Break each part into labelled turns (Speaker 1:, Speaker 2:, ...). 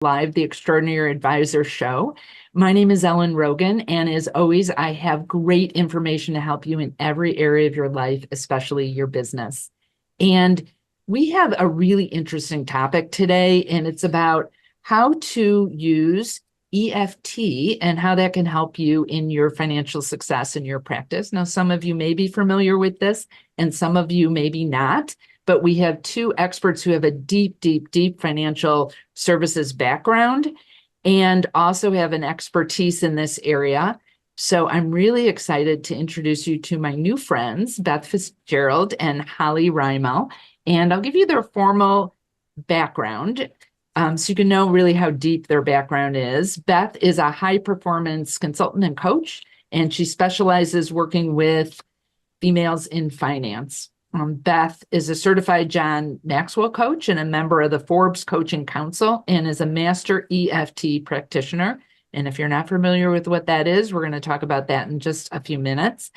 Speaker 1: Live, the Extraordinary Advisor Show. My name is Ellen Rogin, and as always, I have great information to help you in every area of your life, especially your business. And we have a really interesting topic today, and it's about how to use EFT and how that can help you in your financial success in your practice. Now, some of you may be familiar with this, and some of you maybe not. But we have two experts who have a deep, deep, deep financial services background and also have an expertise in this area. So I'm really excited to introduce you to my new friends, Beth Fitzgerald and Holly Reimel. And I'll give you their formal background so you can know really how deep their background is. Beth is a high-performance consultant and coach, and she specializes working with females in finance. Beth is a certified John Maxwell coach and a member of the Forbes Coaching Council and is a master EFT practitioner. And if you're not familiar with what that is, we're going to talk about that in just a few minutes.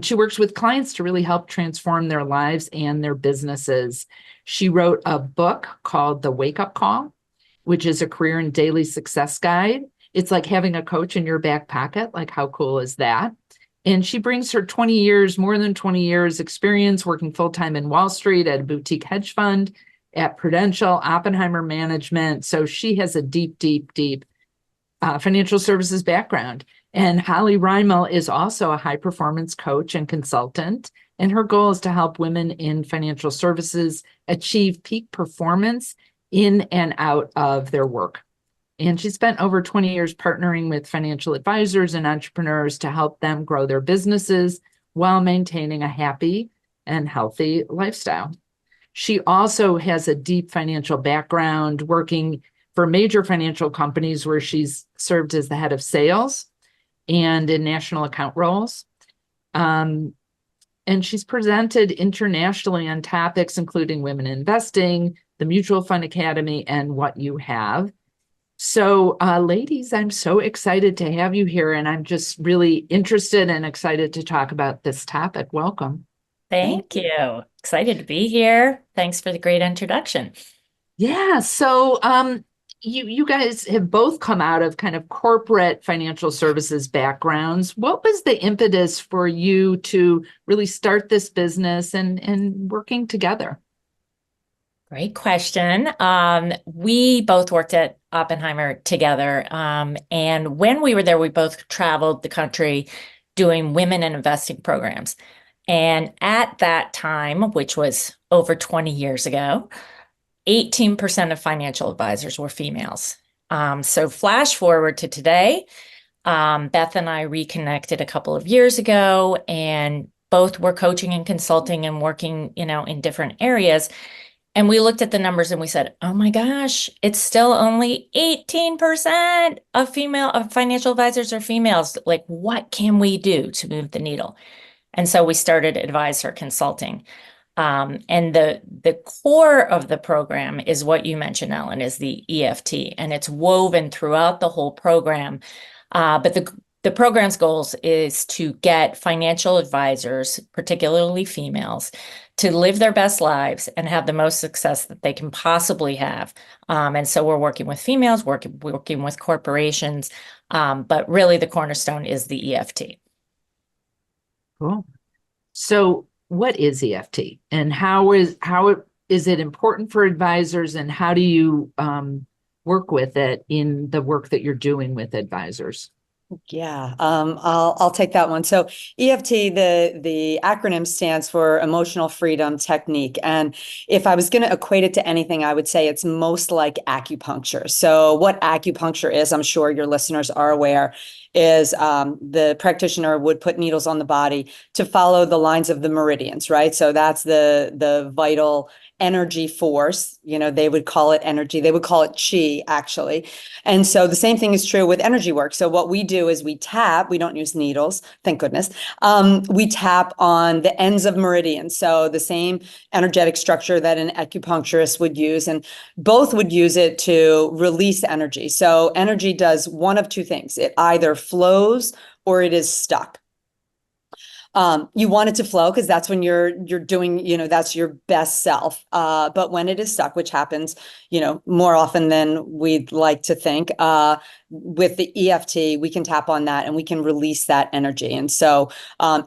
Speaker 1: She works with clients to really help transform their lives and their businesses. She wrote a book called The Wake Up Call, which is a career and daily success guide. It's like having a coach in your back pocket. Like, how cool is that? And she brings her more than 20 years experience working full-time in Wall Street at a boutique hedge fund, at Prudential, Oppenheimer Management. So she has a deep, deep, deep financial services background. And Holly Reimel is also a high-performance coach and consultant. And her goal is to help women in financial services achieve peak performance in and out of their work. And she spent over 20 years partnering with financial advisors and entrepreneurs to help them grow their businesses while maintaining a happy and healthy lifestyle. She also has a deep financial background working for major financial companies where she's served as the head of sales and in national account roles. And she's presented internationally on topics including women investing, the Mutual Fund Academy, and What You Have. So, ladies, I'm so excited to have you here, and I'm just really interested and excited to talk about this topic. Welcome.
Speaker 2: Thank you. Excited to be here. Thanks for the great introduction.
Speaker 1: Yeah, so you guys have both come out of kind of corporate financial services backgrounds. What was the impetus for you to really start this business and working together?
Speaker 2: Great question. We both worked at Oppenheimer together. And when we were there, we both traveled the country doing women in investing programs. And at that time, which was over 20 years ago, 18% of financial advisors were females. So flash forward to today, Beth and I reconnected a couple of years ago, and both were coaching and consulting and working, in different areas. And we looked at the numbers and we said, oh my gosh, it's still only 18% of financial advisors are females. Like, what can we do to move the needle? And so we started AdviseHER Consulting. And the core of the program is what you mentioned, Ellen, is the EFT. And it's woven throughout the whole program. But the program's goals is to get financial advisors, particularly females, to live their best lives and have the most success that they can possibly have. And so we're working with females, working with corporations, but really the cornerstone is the EFT.
Speaker 1: Cool. So what is EFT and how is it important for advisors, and how do you work with it in the work that you're doing with advisors?
Speaker 3: Yeah, I'll take that one. So EFT, the acronym stands for Emotional Freedom Technique. And if I was going to equate it to anything, I would say it's most like acupuncture. So what acupuncture is, I'm sure your listeners are aware, is the practitioner would put needles on the body to follow the lines of the meridians, right? So that's the vital energy force. They would call it energy. They would call it chi, actually. And so the same thing is true with energy work. So what we do is we tap, we don't use needles, thank goodness. We tap on the ends of meridians. So the same energetic structure that an acupuncturist would use, and both would use it to release energy. So energy does one of two things. It either flows or it is stuck. You want it to flow because that's when you're doing, that's your best self. But when it is stuck, which happens, more often than we'd like to think, with the EFT, we can tap on that and we can release that energy. And so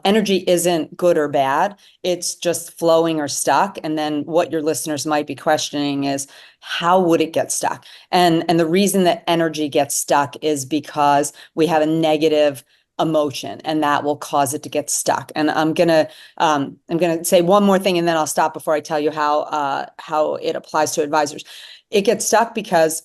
Speaker 3: energy isn't good or bad. It's just flowing or stuck. And then what your listeners might be questioning is, how would it get stuck? And the reason that energy gets stuck is because we have a negative emotion, and that will cause it to get stuck. And I'm gonna say one more thing, and then I'll stop before I tell you how it applies to advisors. It gets stuck because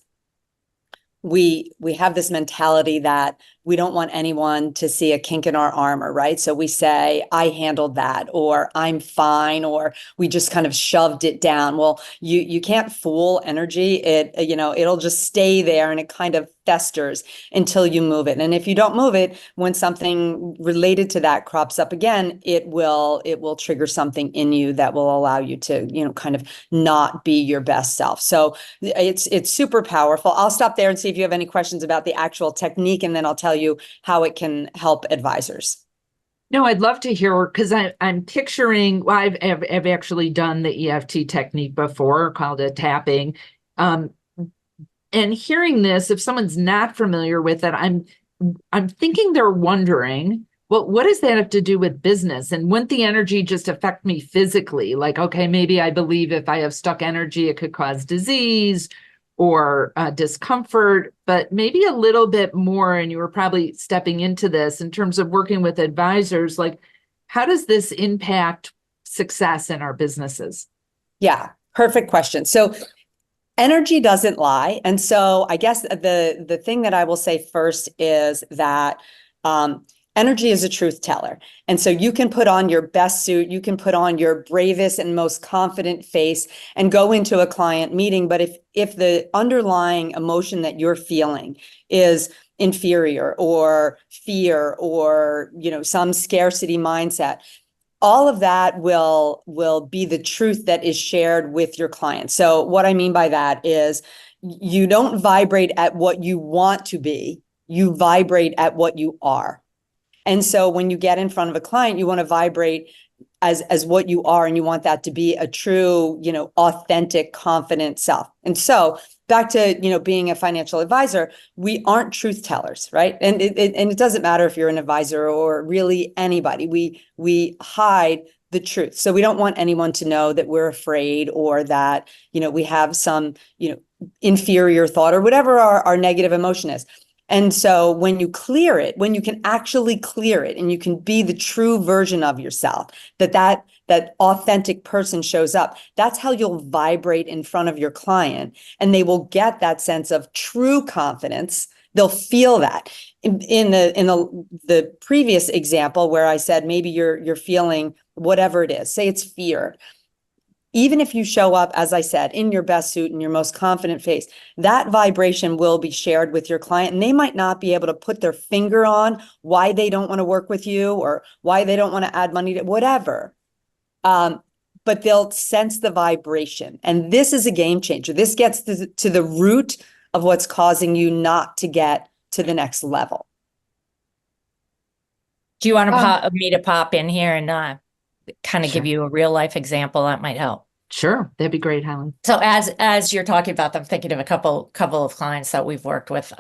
Speaker 3: we have this mentality that we don't want anyone to see a kink in our armor, right? So we say, I handled that, or I'm fine, or we just kind of shoved it down. Well, you can't fool energy. It'll just stay there and it kind of festers until you move it. And if you don't move it, when something related to that crops up again, it will trigger something in you that will allow you to, kind of not be your best self. So it's super powerful. I'll stop there and see if you have any questions about the actual technique, and then I'll tell you how it can help advisors.
Speaker 1: No, I'd love to hear, because I'm picturing, well, I've actually done the EFT technique before, called a tapping. And hearing this, if someone's not familiar with it, I'm thinking they're wondering, well, what does that have to do with business? And wouldn't the energy just affect me physically? Like, okay, maybe I believe if I have stuck energy, it could cause disease or discomfort, but maybe a little bit more. And you were probably stepping into this in terms of working with advisors. Like, how does this impact success in our businesses?
Speaker 3: Yeah, perfect question. So energy doesn't lie. And so I guess the thing that I will say first is that energy is a truth teller. And so you can put on your best suit, you can put on your bravest and most confident face and go into a client meeting. But if the underlying emotion that you're feeling is inferior or fear or, some scarcity mindset, all of that will be the truth that is shared with your client. So what I mean by that is, you don't vibrate at what you want to be, you vibrate at what you are. And so when you get in front of a client, you want to vibrate as what you are, and you want that to be a true, authentic, confident self. And so back to, being a financial advisor, we aren't truth tellers, right? And it doesn't matter if you're an advisor or really anybody. We hide the truth. So we don't want anyone to know that we're afraid, or that, we have some, inferior thought, or whatever our negative emotion is. And so when you clear it, when you can actually clear it, and you can be the true version of yourself, that authentic person shows up, that's how you'll vibrate in front of your client, and they will get that sense of true confidence. They'll feel that. In the previous example where I said maybe you're feeling whatever it is, say it's fear. Even if you show up, as I said, in your best suit and your most confident face, that vibration will be shared with your client, and they might not be able to put their finger on why they don't want to work with you, or why they don't want to add money to whatever. But they'll sense the vibration. And this is a game changer. This gets to the root of what's causing you not to get to the next level.
Speaker 2: Do you want me to pop in here and kind of
Speaker 1: Sure.
Speaker 2: give you a real life example that might help?
Speaker 1: Sure, that'd be great, Helen.
Speaker 2: So as you're talking about them, thinking of a couple of clients that we've worked with.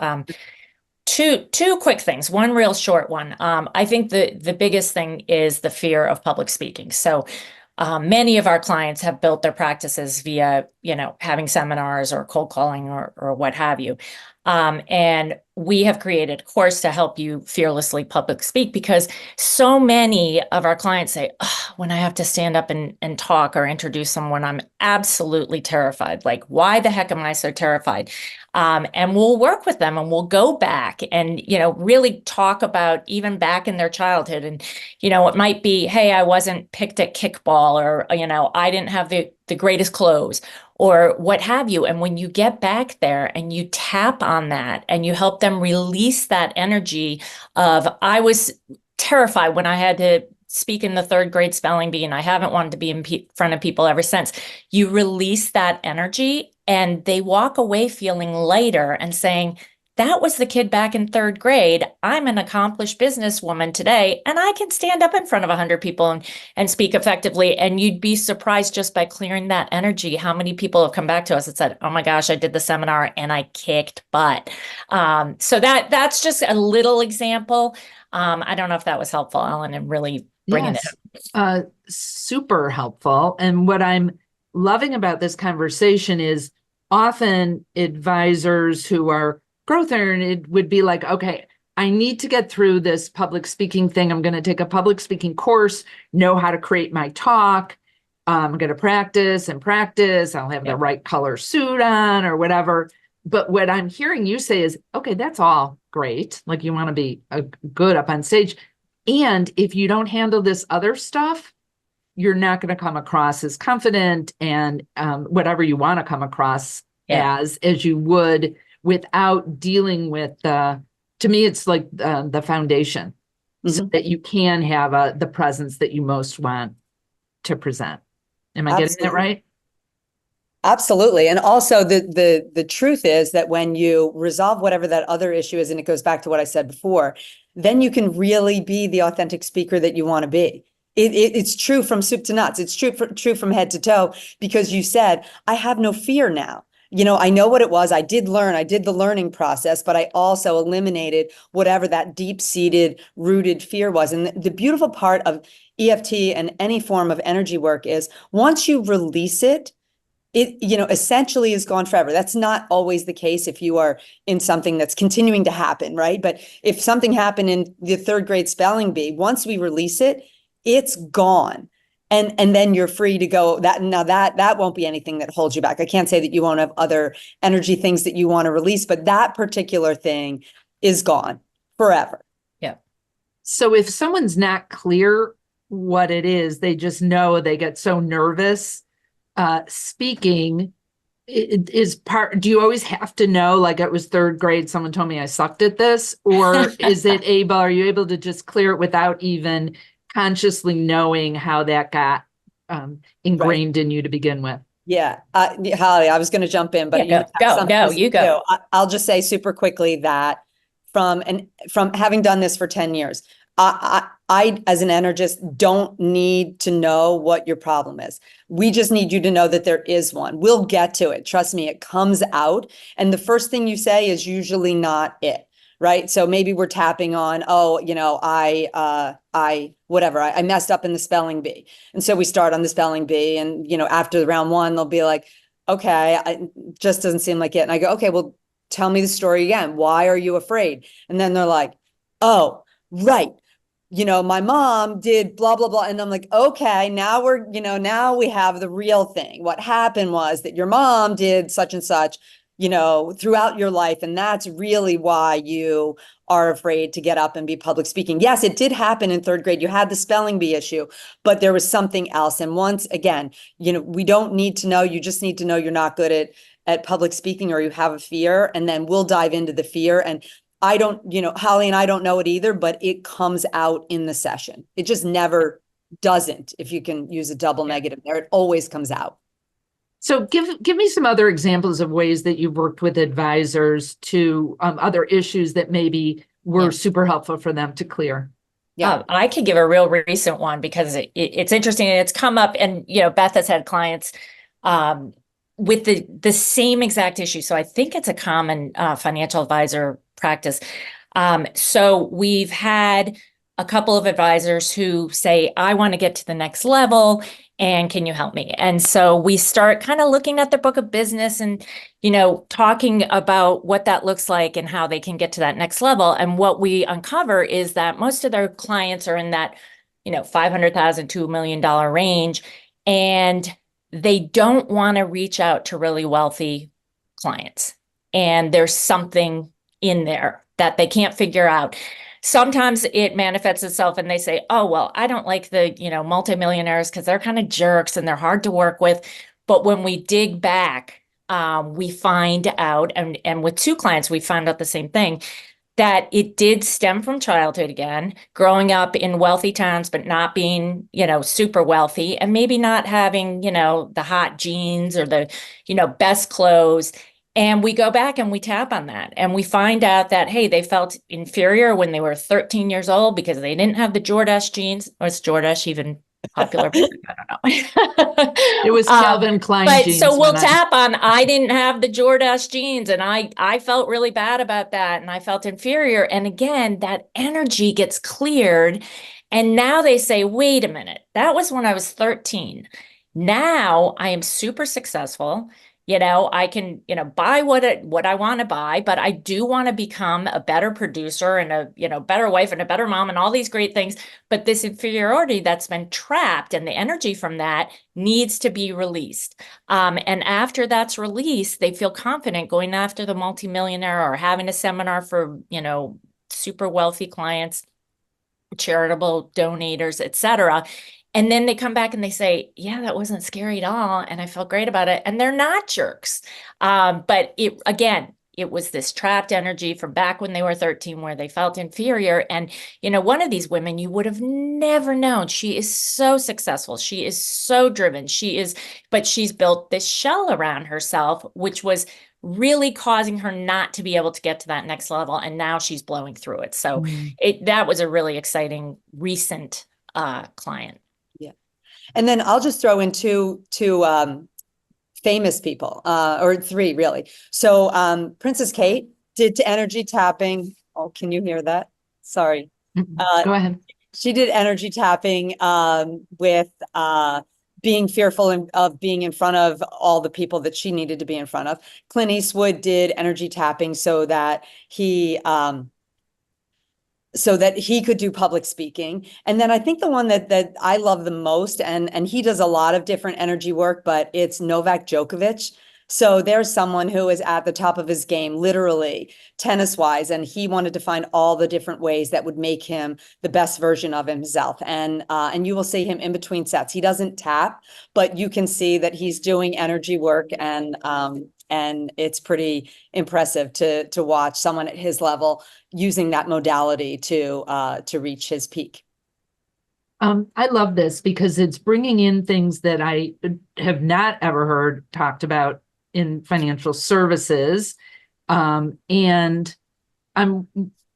Speaker 2: Two quick things. One real short one. I think the biggest thing is the fear of public speaking. So many of our clients have built their practices via, having seminars or cold calling or what have you. And we have created a course to help you fearlessly public speak, because so many of our clients say, oh, when I have to stand up and talk or introduce someone, I'm absolutely terrified. Like, why the heck am I so terrified? And we'll work with them, and we'll go back and, really talk about even back in their childhood. And, it might be, hey, I wasn't picked at kickball, or, I didn't have the greatest clothes, or what have you. And when you get back there and you tap on that and you help them release that energy of, I was terrified when I had to speak in the third grade spelling bee, and I haven't wanted to be in front of people ever since. You release that energy, and they walk away feeling lighter and saying, that was the kid back in third grade. I'm an accomplished businesswoman today, and I can stand up in front of 100 people and speak effectively. And you'd be surprised just by clearing that energy, how many people have come back to us and said, oh my gosh, I did the seminar and I kicked butt. So that's just a little example. I don't know if that was helpful, Ellen, and really bringing it up.
Speaker 1: Super helpful. And what I'm loving about this conversation is often advisors who are growth oriented would be like, okay, I need to get through this public speaking thing. I'm going to take a public speaking course, know how to create my talk. I'm going to practice and practice. I'll have the right color suit on or whatever. But what I'm hearing you say is, okay, that's all great. Like you want to be good up on stage. And if you don't handle this other stuff, you're not going to come across as confident and whatever you want to come across as you would without dealing with to me, it's like the foundation so that you can have the presence that you most want to present. Am I getting that right?
Speaker 3: Absolutely. And also the truth is that when you resolve whatever that other issue is, and it goes back to what I said before, then you can really be the authentic speaker that you want to be. It's true from soup to nuts. It's true from head to toe, because you said, I have no fear now. I know what it was. I did the learning process, but I also eliminated whatever that deep-seated, rooted fear was. And the beautiful part of EFT and any form of energy work is once you release it, essentially is gone forever. That's not always the case if you are in something that's continuing to happen, right? But if something happened in the third grade spelling bee, once we release it, it's gone. And then you're free to go. That won't be anything that holds you back. I can't say that you won't have other energy things that you want to release, but that particular thing is gone forever.
Speaker 2: Yeah.
Speaker 1: So if someone's not clear what it is, they just know they get so nervous speaking. Do you always have to know, like it was third grade, someone told me I sucked at this, or are you able to just clear it without even consciously knowing how that got ingrained in you to begin with?
Speaker 3: Yeah. Holly, I was going to jump in, but
Speaker 2: you go.
Speaker 3: I'll just say super quickly that from having done this for 10 years, I, as an energist, don't need to know what your problem is. We just need you to know that there is one. We'll get to it. Trust me, it comes out. And the first thing you say is usually not it. Right. So maybe we're tapping on, I messed up in the spelling bee. And so we start on the spelling bee, and, after round one, they'll be like, okay, it just doesn't seem like it. And I go, okay, well, tell me the story again. Why are you afraid? And then they're like, oh, right. My mom did blah, blah, blah. And I'm like, okay, now now we have the real thing. What happened was that your mom did such and such, throughout your life. And that's really why you are afraid to get up and be public speaking. Yes, it did happen in third grade. You had the spelling bee issue, but there was something else. And once again, we don't need to know. You just need to know you're not good at public speaking, or you have a fear. And then we'll dive into the fear. And I don't, Holly and I don't know it either, but it comes out in the session. It just never doesn't, if you can use a double negative there. It always comes out.
Speaker 1: So give me some other examples of ways that you've worked with advisors to other issues that maybe were super helpful for them to clear.
Speaker 2: Yeah, I could give a real recent one because it's interesting, and it's come up, and Beth has had clients with the same exact issue. So I think it's a common financial advisor practice. So we've had a couple of advisors who say, I want to get to the next level, and can you help me? And so we start kind of looking at their book of business and, talking about what that looks like and how they can get to that next level. And what we uncover is that most of their clients are in that, $500,000 to $1 million range, and they don't want to reach out to really wealthy clients. And there's something in there that they can't figure out. Sometimes it manifests itself and they say, oh, well, I don't like the, multimillionaires because they're kind of jerks and they're hard to work with. But when we dig back, we find out, and with two clients, we found out the same thing, that it did stem from childhood again, growing up in wealthy towns, but not being, super wealthy, and maybe not having, the hot jeans or the, best clothes. And we go back and we tap on that and we find out that, hey, they felt inferior when they were 13 years old because they didn't have the Jordache genes. Or is Jordache even popular? I don't know.
Speaker 1: It was Calvin Klein
Speaker 2: but
Speaker 1: jeans.
Speaker 2: so we'll tap on, I didn't have the Jordache genes and I felt really bad about that and I felt inferior. And again, that energy gets cleared. And now they say, wait a minute, that was when I was 13. Now I am super successful. I can, buy what I want to buy, but I do want to become a better producer and a, better wife and a better mom and all these great things. But this inferiority that's been trapped and the energy from that needs to be released. And after that's released, they feel confident going after the multimillionaire or having a seminar for, super wealthy clients, charitable donators, etc. And then they come back and they say, yeah, that wasn't scary at all. And I felt great about it. And they're not jerks. But it was this trapped energy from back when they were 13 where they felt inferior. And, one of these women you would have never known. She is so successful. She is so driven. But she's built this shell around herself, which was really causing her not to be able to get to that next level. And now she's blowing through it. So that was a really exciting recent client.
Speaker 3: And then I'll just throw in two famous people, or three really. So Princess Kate did energy tapping. Oh, can you hear that? Sorry.
Speaker 1: Go ahead.
Speaker 3: She did energy tapping with being fearful of being in front of all the people that she needed to be in front of. Clint Eastwood did energy tapping so that he could do public speaking. And then I think the one that I love the most, and he does a lot of different energy work, but it's Novak Djokovic. So there's someone who is at the top of his game, literally tennis wise, and he wanted to find all the different ways that would make him the best version of himself. And you will see him in between sets. He doesn't tap, but you can see that he's doing energy work, and it's pretty impressive to watch someone at his level using that modality to reach his peak.
Speaker 1: I love this because it's bringing in things that I have not ever heard talked about in financial services. And I'm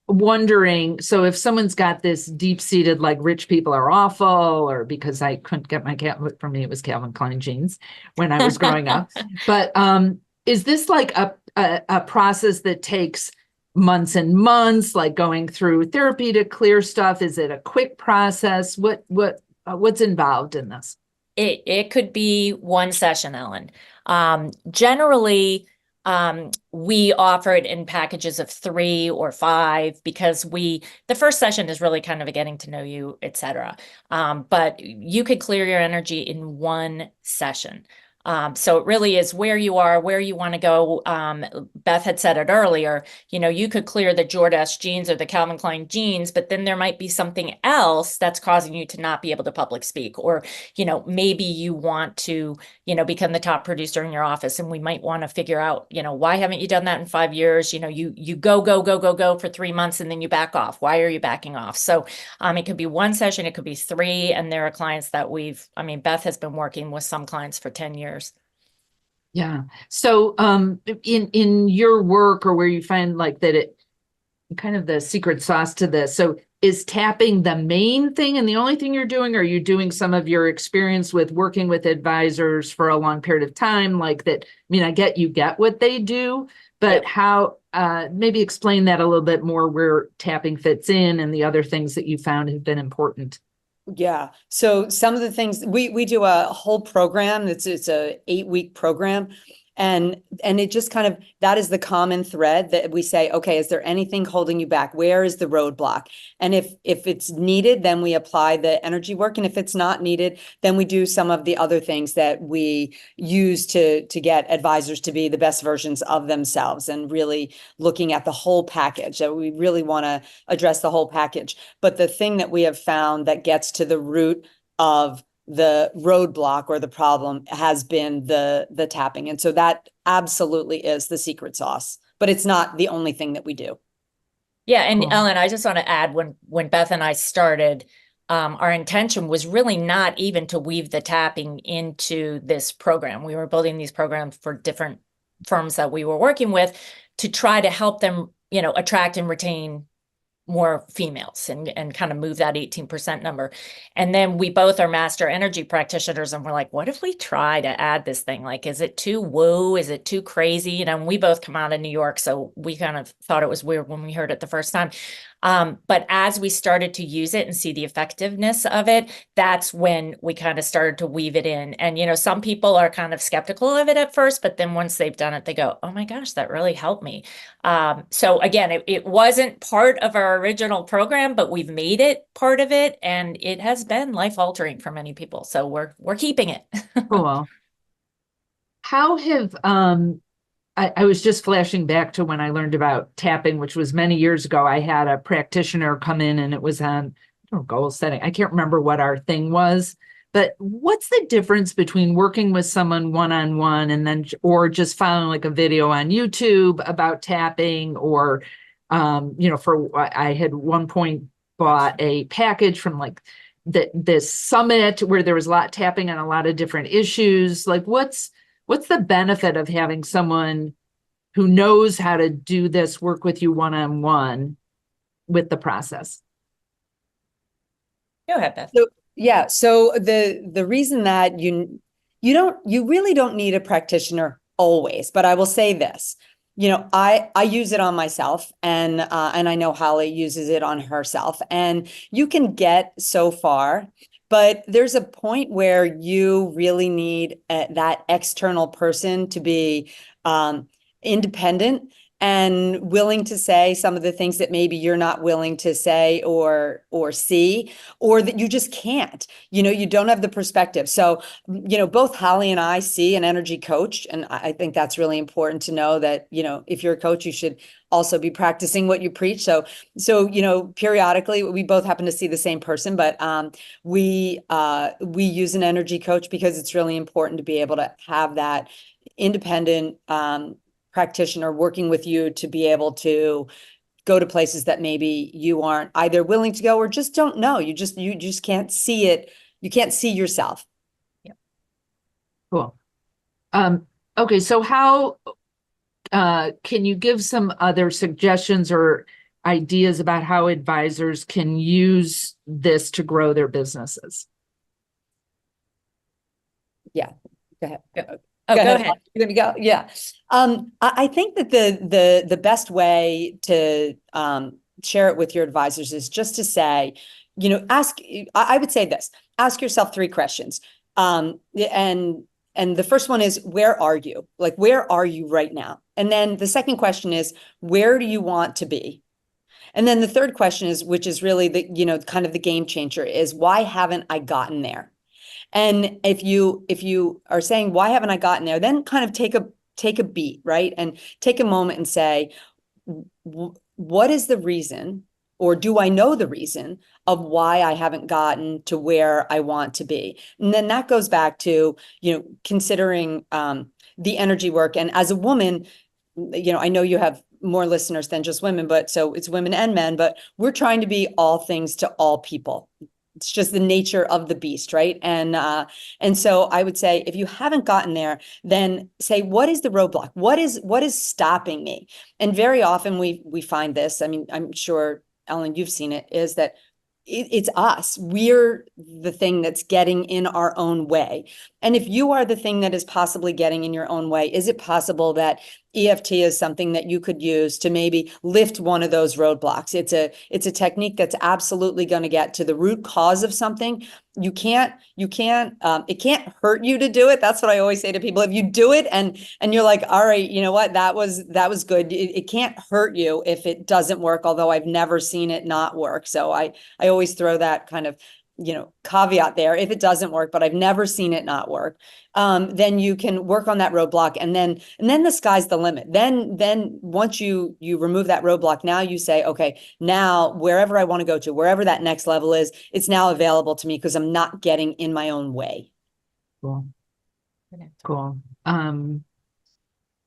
Speaker 1: wondering, so if someone's got this deep-seated, like rich people are awful, or because I couldn't get my for me, it was Calvin Klein jeans when I was growing up. But is this like a process that takes months and months, like going through therapy to clear stuff? Is it a quick process? What's involved in this?
Speaker 2: It could be one session, Ellen. Generally, we offer it in packages of 3 or 5 because the first session is really kind of a getting to know you, etc. But you could clear your energy in one session. So it really is where you are, where you want to go. Beth had said it earlier, you could clear the Jordache genes or the Calvin Klein genes, but then there might be something else that's causing you to not be able to public speak. Or, maybe you want to, become the top producer in your office, and we might want to figure out, why haven't you done that in 5 years? You go for 3 months and then you back off. Why are you backing off? So it could be one session, it could be 3. And there are clients that Beth has been working with some clients for 10 years.
Speaker 1: Yeah. So in your work, or where you find like that it kind of the secret sauce to this, so is tapping the main thing and the only thing you're doing, or are you doing some of your experience with working with advisors for a long period of time like that? I get you get what they do, but how, maybe explain that a little bit more, where tapping fits in and the other things that you found have been important.
Speaker 3: Yeah. So some of the things we do a whole program. It's a 8-week program. And it just kind of, that is the common thread that we say, okay, is there anything holding you back? Where is the roadblock? And if it's needed, then we apply the energy work. And if it's not needed, then we do some of the other things that we use to get advisors to be the best versions of themselves, and really looking at the whole package. So we really want to address the whole package. But the thing that we have found that gets to the root of the roadblock or the problem has been the tapping. And so that absolutely is the secret sauce, but it's not the only thing that we do.
Speaker 2: Yeah. And Ellen, I just want to add, when Beth and I started, our intention was really not even to weave the tapping into this program. We were building these programs for different firms that we were working with to try to help them, attract and retain more females and kind of move that 18% number. And then we both are master energy practitioners, and we're like, what if we try to add this thing? Like, is it too woo? Is it too crazy? And we both come out of New York, so we kind of thought it was weird when we heard it the first time. But as we started to use it and see the effectiveness of it, that's when we kind of started to weave it in. And, some people are kind of skeptical of it at first, but then once they've done it, they go, oh my gosh, that really helped me. So again, it wasn't part of our original program, but we've made it part of it, and it has been life altering for many people. So we're keeping it.
Speaker 1: Cool. How have, I was just flashing back to when I learned about tapping, which was many years ago. I had a practitioner come in, and it was on goal setting. I can't remember what our thing was, but what's the difference between working with someone one-on-one and then, or just following like a video on YouTube about tapping, or, I had one point bought a package from like this summit where there was a lot tapping on a lot of different issues. Like what's the benefit of having someone who knows how to do this work with you one-on-one with the process?
Speaker 2: Go ahead, Beth.
Speaker 3: So, yeah. So the reason that you really don't need a practitioner always, but I will say this, I use it on myself, and I know Holly uses it on herself, and you can get so far. But there's a point where you really need that external person to be independent and willing to say some of the things that maybe you're not willing to say or see, or that you just can't. You don't have the perspective. So, both Holly and I see an energy coach, and I think that's really important to know that, if you're a coach, you should also be practicing what you preach. So, periodically we both happen to see the same person, but we use an energy coach because it's really important to be able to have that independent practitioner working with you to be able to go to places that maybe you aren't either willing to go or just don't know. You just can't see it. You can't see yourself.
Speaker 2: Yeah.
Speaker 1: Cool. Okay. So how, can you give some other suggestions or ideas about how advisors can use this to grow their businesses?
Speaker 3: Yeah. Go ahead.
Speaker 2: Oh, go ahead.
Speaker 3: You're gonna go. Yeah. I think that the best way to share it with your advisors is just to say, I would say this, ask yourself 3 questions. And the first one is, where are you? Like, where are you right now? And then the second question is, where do you want to be? And then the third question is, which is really the, kind of the game changer, is why haven't I gotten there? And if you are saying, why haven't I gotten there? Then kind of take a beat, right? And take a moment and say, what is the reason, or do I know the reason of why I haven't gotten to where I want to be? And then that goes back to, considering the energy work. And as a woman, I know you have more listeners than just women, but so it's women and men, but we're trying to be all things to all people. It's just the nature of the beast, right? And so I would say, if you haven't gotten there, then say, what is the roadblock? What is stopping me? And very often we find this. I mean, I'm sure, Ellen, you've seen it, is that it's us. We're the thing that's getting in our own way. And if you are the thing that is possibly getting in your own way, is it possible that EFT is something that you could use to maybe lift one of those roadblocks? It's a technique that's absolutely going to get to the root cause of something. It can't hurt you to do it. That's what I always say to people. If you do it and you're like, all right, you know what, that was good. It can't hurt you if it doesn't work, although I've never seen it not work. So I always throw that kind of, caveat there. If it doesn't work, but I've never seen it not work, then you can work on that roadblock, and then the sky's the limit. Then once you remove that roadblock, now you say, okay, now wherever I want to go to, wherever that next level is, it's now available to me because I'm not getting in my own way.
Speaker 1: Cool. Cool.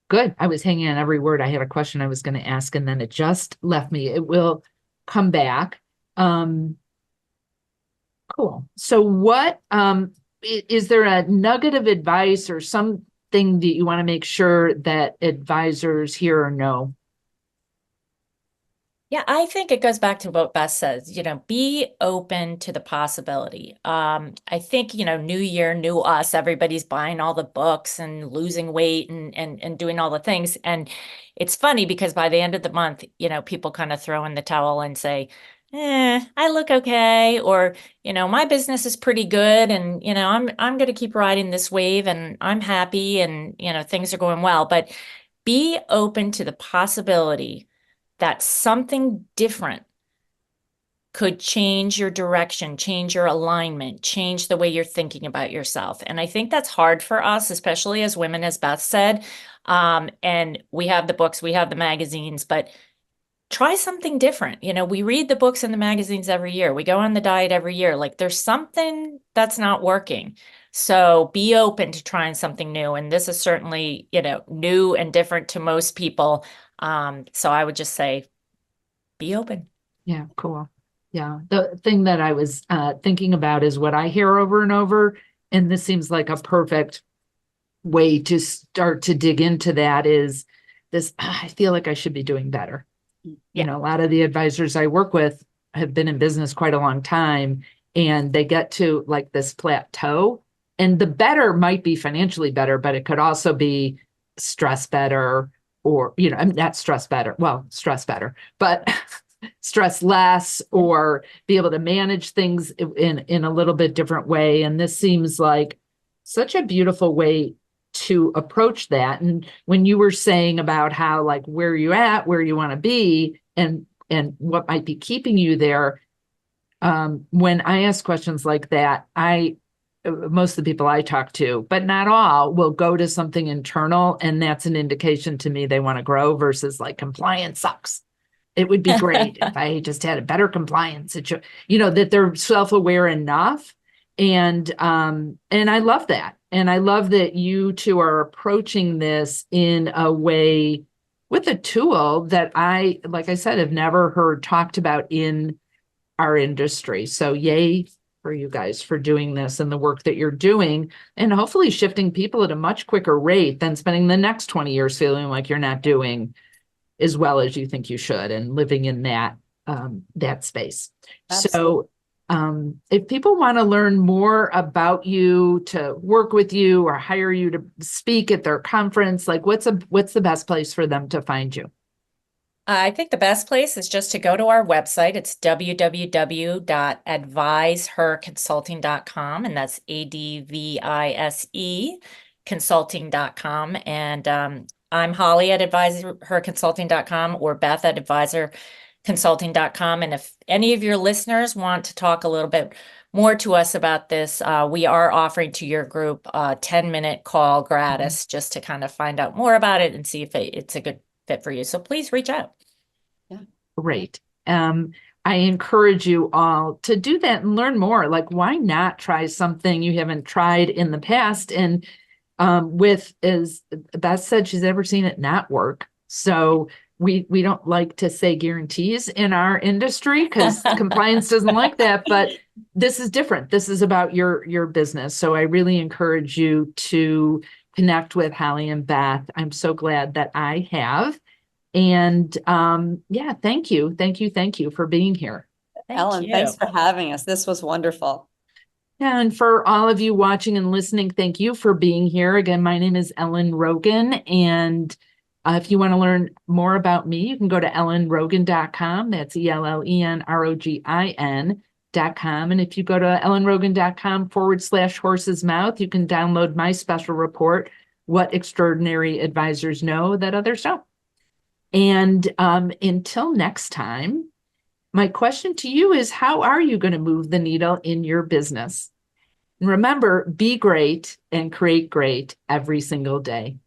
Speaker 1: Good. I was hanging on every word. I had a question I was going to ask, and then it just left me. It will come back. Cool. So what, is there a nugget of advice or something thing that you want to make sure that advisors hear or know?
Speaker 2: Yeah, I think it goes back to what Beth says, be open to the possibility. I think, new year, new us, everybody's buying all the books and losing weight and doing all the things. And it's funny because by the end of the month, people kind of throw in the towel and say, I look okay, or, my business is pretty good and, I'm going to keep riding this wave and I'm happy and, things are going well. But be open to the possibility that something different could change your direction, change your alignment, change the way you're thinking about yourself. And I think that's hard for us, especially as women, as Beth said. And we have the books, we have the magazines, but try something different. We read the books and the magazines every year. We go on the diet every year. Like there's something that's not working. So be open to trying something new. And this is certainly, new and different to most people. So I would just say, be open.
Speaker 1: Yeah, cool. Yeah. The thing that I was thinking about is what I hear over and over, and this seems like a perfect way to start to dig into that is this, I feel like I should be doing better.
Speaker 2: Yeah.
Speaker 1: A lot of the advisors I work with have been in business quite a long time, and they get to like this plateau, and the better might be financially better, but it could also be stress better, or, not stress better. Well, stress better, but stress less, or be able to manage things in a little bit different way. And this seems like such a beautiful way to approach that. And when you were saying about how, like, where you at, where you want to be, and what might be keeping you there, when I ask questions like that, most of the people I talk to, but not all, will go to something internal, and that's an indication to me they want to grow, versus like compliance sucks. It would be great if I just had a better compliance situation, that they're self-aware enough. And I love that. And I love that you two are approaching this in a way with a tool that I, like I said, have never heard talked about in our industry. So yay for you guys for doing this and the work that you're doing, and hopefully shifting people at a much quicker rate than spending the next 20 years feeling like you're not doing as well as you think you should, and living in that space. Absolutely. So if people want to learn more about you, to work with you, or hire you to speak at their conference, like what's the best place for them to find you?
Speaker 2: I think the best place is just to go to our website. It's www.adviseherconsulting.com, and that's ADVISE consulting.com. And I'm Holly at AdviseHERconsulting.com, or Beth at AdviseHERconsulting.com. And if any of your listeners want to talk a little bit more to us about this, we are offering to your group a 10-minute call gratis, just to kind of find out more about it and see if it's a good fit for you. So please reach out.
Speaker 1: Yeah. Great. I encourage you all to do that and learn more. Like, why not try something you haven't tried in the past? And with, as Beth said, she's never seen it not work. So we don't like to say guarantees in our industry because compliance doesn't like that, but this is different. This is about your business. So I really encourage you to connect with Holly and Beth. I'm so glad that I have. And yeah, thank you for being here.
Speaker 3: Ellen, thanks for having us. This was wonderful.
Speaker 1: And for all of you watching and listening, thank you for being here. Again, my name is Ellen Rogin, and if you want to learn more about me, you can go to ellenrogin.com. That's ELLENROGIN.com. And if you go to ellenrogin.com/horse's mouth, you can download my special report, What Extraordinary Advisors Know That Others Don't. And until next time, my question to you is, how are you going to move the needle in your business? And remember, be great and create great every single day.